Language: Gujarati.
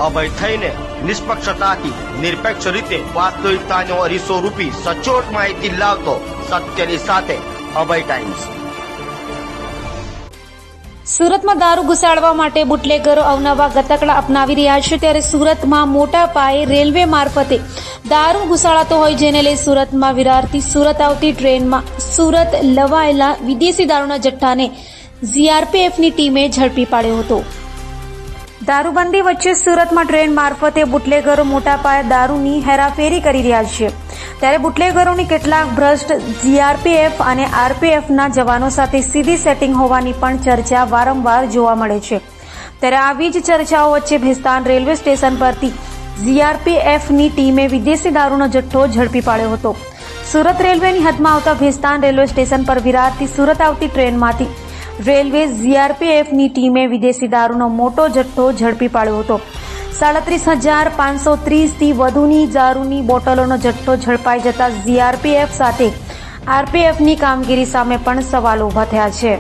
અભય થઈને નિષ્પક્ષતાથી નિરપેક્ષ રીતે વાસ્તવિકતાનો અરીસો રૂપી સચોટ માહિતી લાવતો સત્યની સાથે અભય ટાઈમ્સ। સુરતમાં દારૂ ઘુસાડવા માટે બુટલેગરો અવનવા ગતકડા અપનાવી રહ્યા છે, ત્યારે સુરતમાં મોટા પાયે રેલવે મારફતે દારૂ ઘુસાડાતો હોય, જેને લઈ સુરતમાં વિરારથી સુરત આવતી ટ્રેનમાં સુરત લવાયેલા વિદેશી દારૂના જથ્થાને સીઆરપીએફની ટીમે ઝડપી પાડ્યો હતો। દારૂબંધી વચ્ચે સુરતમાં ટ્રેન મારફતે બુટલેગરો મોટા પાયે દારૂની હેરાફેરી કરી રહ્યા છે, ત્યારે બુટલેગરોની કેટલાક ભ્રષ્ટ સીઆરપીએફ અને આરપીએફના જવાનો સાથે સીધી સેટિંગ હોવાની પણ ચર્ચા વારંવાર જોવા મળે છે। ત્યારે આવી જ ચર્ચાઓ વચ્ચે ભેસ્તાન રેલવે સ્ટેશન પરથી સીઆરપીએફની ટીમે વિદેશી દારૂનો જથ્થો ઝડપી પાડ્યો હતો। સુરત રેલવેની હદમાં આવતા ભેસ્તાન રેલવે સ્ટેશન પર વિરારથી સુરત આવતી ટ્રેનમાંથી રેલવે સીઆરપીએફની ટીમે વિદેશી દારૂનો મોટો જથ્થો ઝડપી પાડ્યો હતો। 37,530થી વધુની દારૂની બોટલોનો જથ્થો ઝડપાઈ જતા સીઆરપીએફ સાથે આરપીએફની કામગીરી સામે પણ સવાલો ઉભા થયા છે।